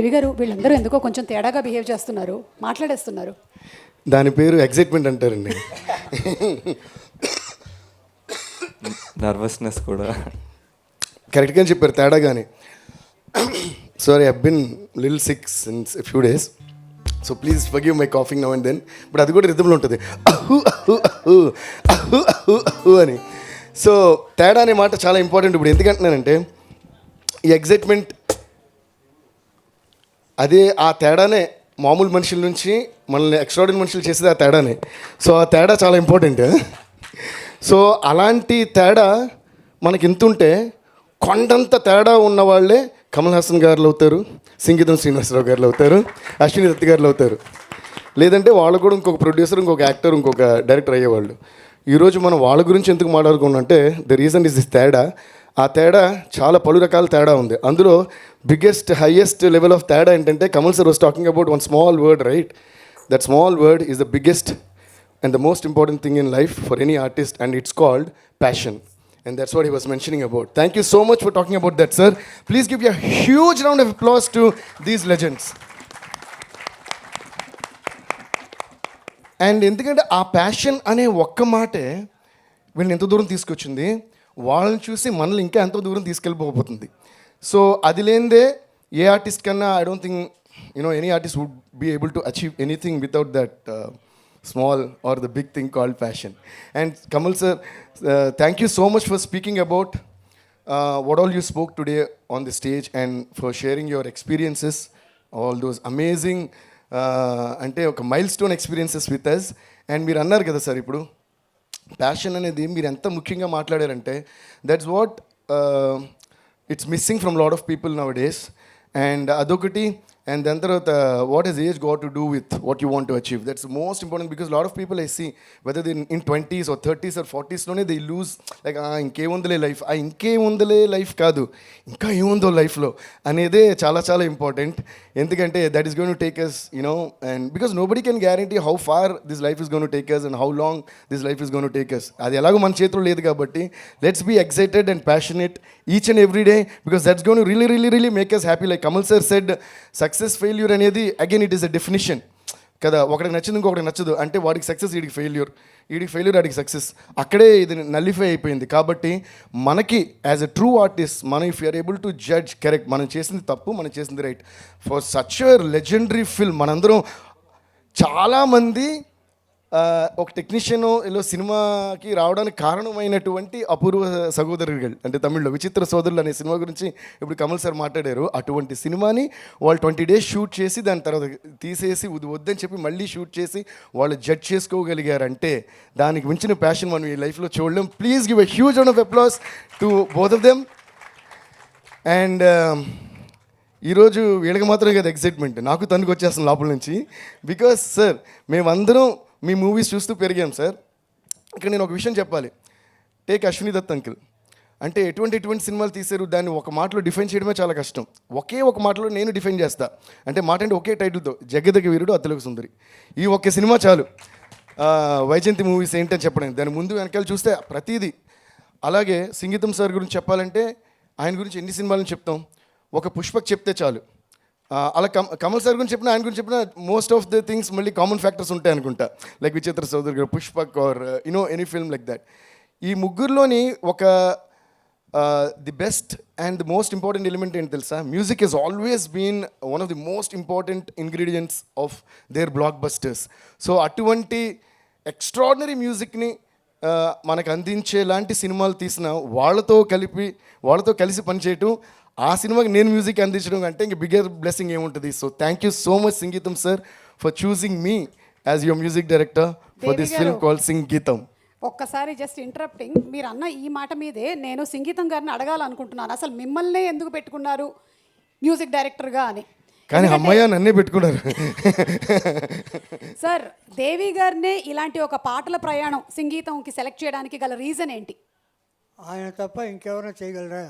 దేవి గారు వీళ్ళందరూ ఎందుకో కొంచెం తేడాగా బిహేవ్ చేస్తున్నారు, మాట్లాడేస్తున్నారు. దాని పేరు ఎగ్జైట్మెంట్ అంటారండి. నర్వస్నెస్ కూడా కరెక్ట్గా చెప్పారు, తేడాగానే. Sorry, I been lil sick since few days, so please forgive my coughing now and then. But అది కూడా రిథంలో ఉంటుంది, అహు అహు అహు అహు అహు అహు అని. సో తేడా అనే మాట చాలా ఇంపార్టెంట్. ఇప్పుడు ఎందుకంటున్నానంటే ఈ ఎగ్జైట్మెంట్ అదే, ఆ తేడానే మామూలు మనుషుల నుంచి మనల్ని ఎక్స్ట్రాడినరీ మనుషులు చేసేది ఆ తేడానే. సో ఆ తేడా చాలా ఇంపార్టెంట్. సో అలాంటి తేడా మనకి ఎంతుంటే కొండంత తేడా ఉన్న వాళ్ళే కమల్ హాసన్ గారు అవుతారు, సంగీతం శ్రీనివాసరావు గారు అవుతారు, అశ్విని దత్ గారు అవుతారు. లేదంటే వాళ్ళు కూడా ఇంకొక ప్రొడ్యూసర్, ఇంకొక యాక్టర్, ఇంకొక డైరెక్టర్ అయ్యేవాళ్ళు. ఈరోజు మనం వాళ్ళ గురించి ఎందుకు మాట్లాడుకున్నామంటే ద రీజన్ ఇస్ దిస్ తేడా. ఆ తేడా చాలా పలు రకాల తేడా ఉంది. అందులో బిగ్గెస్ట్ హైయెస్ట్ లెవెల్ ఆఫ్ తేడా ఏంటంటే Kamal sir was talking about one small word, right? That small word is the biggest and the most important thing in life for any artist, and it's called passion. And that's what he was mentioning about. Thank you so much for talking about that, sir. Please give a huge round of applause to these legends. And ఎందుకంటే ఆ passion అనే ఒక్క మాటే వీళ్ళని ఎంత దూరం తీసుకొచ్చింది, వాళ్ళని చూసి మనల్ని ఇంకా ఎంతో దూరం తీసుకెళ్ళిపోతుంది. సో అది లేనిదే ఏ ఆర్టిస్ట్ కన్నా I don't think any artist would be able to achieve anything without that small or the big thing called passion. And Kamal sir, thank you so much for speaking about what all you spoke today on the stage, and for sharing your experiences, all those amazing ante oka milestone experiences with us. And meer annar kada sir, ippudu passion anedi meer enta mukyanga maatladarante, that's what it's missing from a lot of people nowadays. And adokati, and then what has age got to do with what you want to achieve? That's the most important, because a lot of people I see, whether they're in 20s or 30s or 40s, they lose like inke undale life, inke undale life kaadu, inka emundo life lo anede chala chala important. Endukante that is going to take us, and because nobody can guarantee how far this life is going to take us and how long this life is going to take us. Adi elago man chethilo ledhu kabatti let's be excited and passionate each and every day, because that's going to really really really make us happy. Like Kamal sir said, success failure అనేది again it is a definition కదా. ఒకటికి నచ్చింది ఇంకొకటి నచ్చదు అంటే వాడికి success, వీడికి failure, వీడికి ఫెయిల్యూర్, వాడికి సక్సెస్. అక్కడే ఇది నల్లిఫై అయిపోయింది. కాబట్టి మనకి యాజ్ ఎ ట్రూ ఆర్టిస్ట్ మనం if you're able to judge correct, మనం చేసింది తప్పు, మనం చేసింది right, for such a legendary film మనందరం చాలామంది ఒక టెక్నీషియన్ ఇలా సినిమాకి రావడానికి కారణమైనటువంటి అపూర్వ సహోదరులు అంటే తమిళ్లో విచిత్ర సోదరులు అనే సినిమా గురించి ఇప్పుడు కమల్ సార్ మాట్లాడారు. అటువంటి సినిమాని వాళ్ళు 20 days షూట్ చేసి దాని తర్వాత తీసేసి వద్దని చెప్పి మళ్ళీ షూట్ చేసి వాళ్ళు జడ్జ్ చేసుకోగలిగారంటే దానికి మించిన ప్యాషన్ మనం ఈ లైఫ్లో చూడలేం. Please give a huge round of applause to both of them. And ఈరోజు వీళ్ళకి మాత్రమే కదా ఎగ్జైట్మెంట్, నాకు తనకు వచ్చేస్తాను లోపల నుంచి. బికాస్ సార్ మేమందరం మీ మూవీస్ చూస్తూ పెరిగాం సార్. ఇక్కడ నేను ఒక విషయం చెప్పాలి. టేక్ అశ్విని దత్ అంకిల్, అంటే ఎటువంటి సినిమాలు తీశారు, దాన్ని ఒక మాటలో డిఫైన్ చేయడమే చాలా కష్టం. ఒకే ఒక మాటలో నేను డిఫైన్ చేస్తా. అంటే మాట అంటే ఒకే టైటిల్తో, జగదగ వీరుడు అతిలోక సుందరి, ఈ ఒక్క సినిమా చాలు వైజయంతి మూవీస్ ఏంటని చెప్పడానికి. దాని ముందు వెనకాల చూస్తే ప్రతీది. అలాగే సంగీతం సార్ గురించి చెప్పాలంటే ఆయన గురించి ఎన్ని సినిమాలను చెప్తాం, ఒక పుష్పక్ చెప్తే చాలు. అలా కమల్ సార్ గురించి చెప్పినా ఆయన గురించి చెప్పినా మోస్ట్ ఆఫ్ ద థింగ్స్ మళ్ళీ కామన్ ఫ్యాక్టర్స్ ఉంటాయి అనుకుంటా. లైక్ విచిత్ర సోదరు గారు, Pushpak or any film like that. ఈ ముగ్గురులోని ఒక the best and the most important element ఏంటి తెలుసా? Music is always been one of the most important ingredients of their blockbusters. So అటువంటి ఎక్స్ట్రాడినరీ మ్యూజిక్ని మనకు అందించేలాంటి సినిమాలు తీసిన వాళ్ళతో కలిసి పనిచేయటం, ఆ సినిమాకి నేను మ్యూజిక్ అందించడం అంటే ఇంక బిగ్గర్ బ్లెస్సింగ్ ఏముంటుంది. So thank you so much Sangeetham sir for choosing me as your music director for this film called Sangeetham. ఒక్కసారి జస్ట్ ఇంటరప్టింగ్, మీరు అన్న ఈ మాట మీదే నేను సంగీతం గారిని అడగాలనుకుంటున్నాను, అసలు మిమ్మల్నే ఎందుకు పెట్టుకున్నారు మ్యూజిక్ డైరెక్టర్గా అని. కానీ అమ్మాయి నన్నే పెట్టుకున్నారు సార్. దేవి గారినే ఇలాంటి ఒక పాటల ప్రయాణం సంగీతంకి సెలెక్ట్ చేయడానికి గల రీజన్ ఏంటి? ఆయన తప్ప ఇంకెవరైనా చేయగలరా?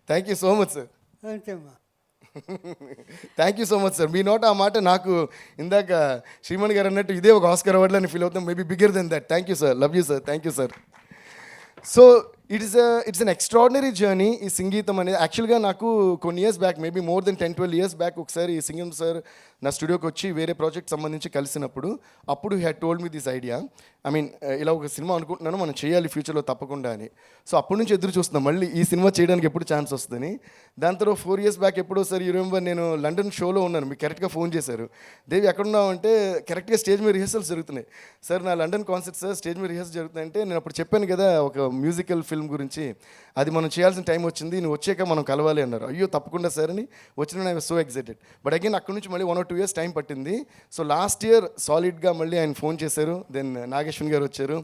Thank you so much sir. అంతేమ్మా. Thank you so much sir. మీ నోట ఆ మాట నాకు ఇందాక శ్రీమణి గారు అన్నట్టు ఇదే ఒక ఆస్కార్ అవార్డులో ఫీల్ అవుతాం, maybe bigger than that. Thank you sir, love you sir, thank you sir. So it's an extraordinary journey ఈ సంగీతం అనేది. యాక్చువల్గా నాకు కొన్ని years back, maybe more than 10-12 years back ఒకసారి ఈ సింగం సార్ నా స్టూడియోకి వచ్చి వేరే ప్రాజెక్ట్ సంబంధించి కలిసినప్పుడు అప్పుడు he had told me this idea. I mean ఇలా ఒక సినిమా అనుకుంటున్నాను, మనం చేయాలి ఫ్యూచర్లో తప్పకుండా అని. సో అప్పటి నుంచి ఎదురు చూస్తున్నాం మళ్ళీ ఈ సినిమా చేయడానికి ఎప్పుడు ఛాన్స్ వస్తుందని. దాని తర్వాత 4 ఇయర్స్ బ్యాక్ ఎప్పుడో సార్ యూ రిమెంబర్ నేను లండన్ షోలో ఉన్నాను, మీకు కరెక్ట్గా ఫోన్ చేశారు. దేవి ఎక్కడున్నావు అంటే కరెక్ట్గా స్టేజ్ మీద రిహర్సల్స్ జరుగుతున్నాయి. సార్ నా లండన్ కాన్సర్ట్ సార్ స్టేజ్ మీద రిహర్సల్ జరుగుతుందంటే నేను అప్పుడు చెప్పాను కదా ఒక మ్యూజికల్ ఫిల్మ్ గురించి, అది మనం చేయాల్సిన టైం వచ్చింది, నువ్వు వచ్చాక మనం కలవాలి అన్నారు. అయ్యో తప్పకుండా సార్ అని వచ్చిన I was so excited. But again అక్కడ నుంచి మళ్ళీ 1 or 2 years టైం పట్టింది. సో లాస్ట్ ఇయర్ సాలిడ్గా మళ్ళీ ఆయన ఫోన్ చేశారు. దెన్ నాగేశ్వన్ గారు వచ్చారు.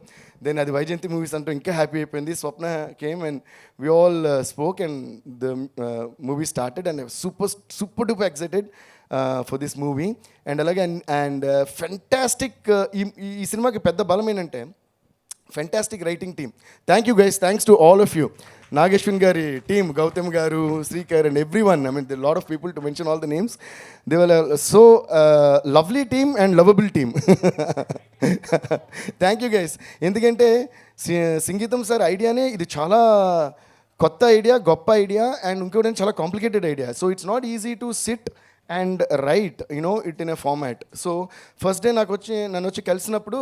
దెన్ అది వైజయంతి మూవీస్ అంటూ ఇంకా హ్యాపీ అయిపోయింది. Swapna came and we all spoke and the movie started and super duper excited for this movie. And అలాగే అండ్ ఫెంటాస్టిక్ ఈ సినిమాకి పెద్ద బలం ఏంటంటే fantastic writing team. Thank you guys, thanks to all of you. Nageshwan గారి team, Gautam గారు, Srikar and everyone. I mean the lot of people to mention all the names. They were so lovely team and lovable team. Thank you guys. ఎందుకంటే సంగీతం sir ఐడియానే ఇది చాలా కొత్త idea, గొప్ప idea and ఇంకోటి చాలా complicated idea. So it's not easy to SIT and right it in a format. So first day నన్ను వచ్చి కలిసినప్పుడు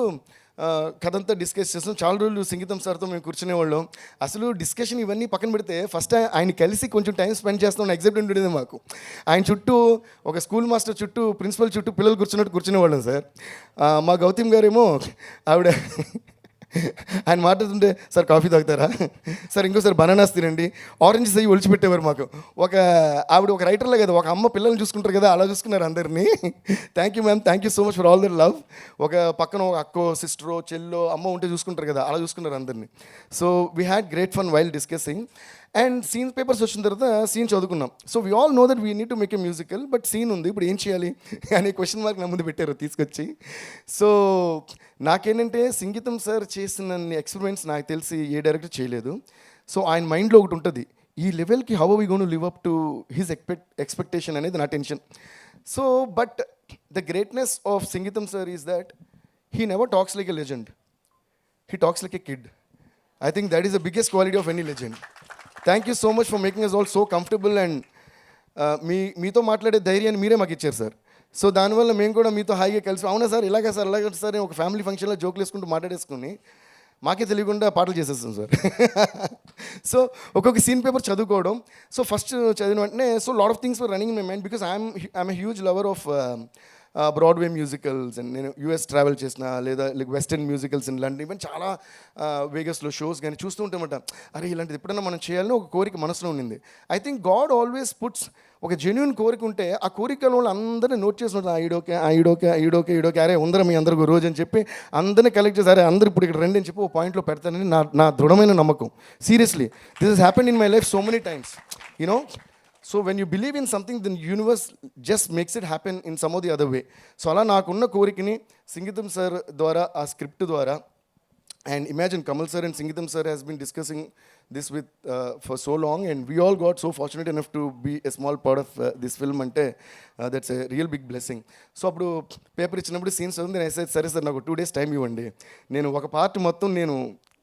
కథ అంతా డిస్కస్ చేస్తాం. చాలా రోజులు సంగీతం సార్తో మేము కూర్చునేవాళ్ళం. అసలు డిస్కషన్ ఇవన్నీ పక్కన పెడితే ఫస్ట్ ఆయన కలిసి కొంచెం టైం స్పెండ్ చేస్తాం ఎగ్జైట్మెంట్ ఉండేది మాకు. ఆయన చుట్టూ ఒక స్కూల్ మాస్టర్ చుట్టూ, ప్రిన్సిపల్ చుట్టూ పిల్లలు కూర్చునేవాళ్ళం సార్. మా గౌతమ్ గారేమో ఆవిడ ఆయన మాట్లాడుతుంటే సార్ కాఫీ తాగుతారా సార్, ఇంకోసారి బనానాస్ తినండి, ఆరెంజెస్ అయ్యి ఒలిచిపెట్టేవారు మాకు. ఆవిడ ఒక రైటర్లే కదా, ఒక అమ్మ పిల్లల్ని చూసుకుంటారు కదా, అలా చూసుకున్నారు అందరినీ. Thank you ma'am, thank you so much for all their love. ఒక పక్కన ఒక అక్కో, సిస్టరో, చెల్లో, అమ్మ ఉంటే చూసుకుంటారు కదా, అలా చూసుకున్నారు అందరినీ. So we had great fun while discussing. And scene papers వచ్చిన తర్వాత సీన్ చదువుకున్నాం. So we all know that we need to make a musical, but scene ఉంది, ఇప్పుడు ఏం చేయాలి అనే క్వశ్చన్ మార్క్ నా ముందు పెట్టారు తీసుకొచ్చి. సో నాకేంటంటే సంగీతం సార్ చేసిన ఎక్స్పెరిమెంట్స్ నాకు తెలిసి ఏ డైరెక్టర్ చేయలేదు. సో ఆయన మైండ్లో ఒకటి ఉంటుంది, ఈ లెవెల్కి how are we going to live up to his expectation అనేది నా tension. So but the greatness of Sangeetham sir is that he never talks like a legend, he talks like a kid. I think that is the biggest quality of any legend. Thank you so much for making us all so comfortable and మీతో మాట్లాడే ధైర్యాన్ని మీరే మాకు ఇచ్చారు sir. So దానివల్ల మేము కూడా మీతో హాయిగా కలిసి అవునా సార్ ఇలాగే సార్ అలాగే సార్ ఒక ఫ్యామిలీ ఫంక్షన్లో జోకులు వేసుకుంటూ మాట్లాడేసుకుని మాకే తెలియకుండా పాటలు చేసేస్తాం సార్. సో ఒక్కొక్క సీన్ పేపర్ చదువుకోవడం. సో ఫస్ట్ చదివిన వెంటనే so lot of things were running in my mind because I'm a huge lover of Broadway musicals. And నేను యూఎస్ ట్రావెల్ చేసిన లేదా like western musicals in London, even చాలా వేగస్లో shows కానీ చూస్తూ ఉంటామంట. అరే ఇలాంటిది ఎప్పుడైనా మనం చేయాలని ఒక కోరిక మనసులో ఉండింది. I think God always puts ఒక జెన్యున్ కోరిక ఉంటే ఆ కోరికల వాళ్ళు అందరినీ నోట్ చేసుకుంటారు. ఈడోకే అరే ఉందరం మీ అందరికీ రోజు అని చెప్పి అందరినీ కలెక్ట్ చేసి అరే అందరు ఇప్పుడు ఇక్కడ రండి అని చెప్పి ఒక పాయింట్లో పెడతానని నా దృఢమైన నమ్మకం. Seriously this has happened in my life so many times, you know. So when you believe in something then universe just makes it happen in some of the other way. So అలా నాకున్న కోరికని సంగీతం సార్ ద్వారా, ఆ script ద్వారా, and imagine Kamal sir and Sangeetam sir has been discussing this with for so long, and we all got so fortunate enough to be a small part of this film ante that's a real big blessing. So appudu paper ichinapudu scenes chaduvunde I said sare sir naku 2 days time ivandi, nenu oka part mottham nenu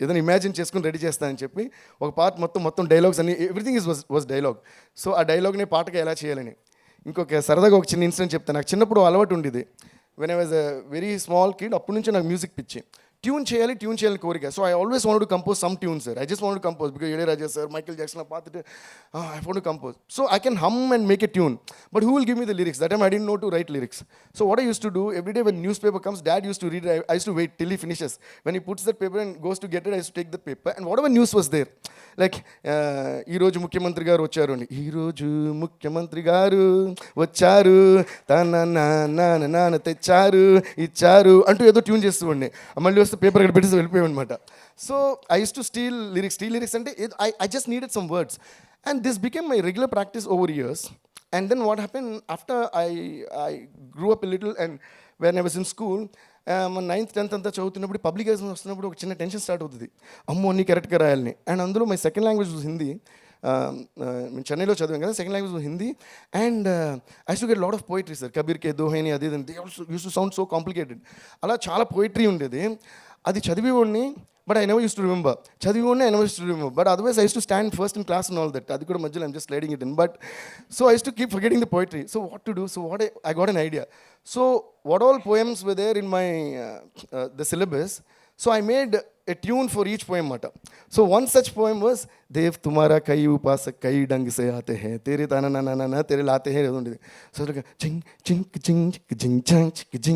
ఏదైనా imagine చేసుకుని ready చేస్తానని చెప్పి ఒక part మొత్తం dialogues అన్ని everything was dialogue. So ఆ డైలాగ్ని పాటగా ఎలా చేయాలని ఇంకొక సరదాగా ఒక చిన్న ఇన్సిడెంట్ చెప్తాను. నాకు చిన్నప్పుడు అలవాటు ఉండేది, when I was a very small kid, అప్పటి నుంచి నాకు మ్యూజిక్ పిచ్చి. ట్యూన్ చేయాలని కోరిక. So I always want to compose some tune sir. I just want to compose because Ilaiyaraaja sir, Michael Jackson పాత్ర I want to compose. So I can hum and make a tune, but who will give me the lyrics? That time I didn't know to write lyrics. So what I used to do every day when newspaper comes, dad used to read it. I used to wait till he finishes. When he puts that paper and goes to get it, I used to take the paper and whatever news was there, like ee roju mukhyamantri garu vacharu ani, ee roju mukhyamantri garu vacharu tana na techaru icharu antu edo tune chestu unde malli vaste paper ikkada pettesi vellipoyam anamata. So I used to steal lyrics ante I just needed some words, and this became my regular practice over years. And then what happened after I grew up a little, and when I was in school, 9th 10th అంతా చదువుతున్నప్పుడు public exams వస్తున్నప్పుడు ఒక చిన్న tension start అవుతుంది, అమ్మో అన్నీ కరెక్ట్గా రాయాలని. అండ్ అందులో my second language was Hindi. మేము చెన్నైలో చదివాం కదా, second language was Hindi. And I to get lot of poetry sir, Kabir కే దోహేని అది use to sound so complicated. అలా చాలా పోయిటరీ ఉండేది. అది చదివేవాడిని, but I never use to remember. చదివేవాడిని I never use to remember, but otherwise I use to stand first in class and all that. అది కూడా మధ్యలో I'm just sliding it in. But so I use to keep forgetting the poetry. So what to do? So what I got an idea. So what all poems were there in my the syllabus. So I made a tune for each poem mata. So one such poem was Dev tumhara kai upasak kai dang se aate hain tere tana na na na tere laate hain. So ching ching ching ching ching ching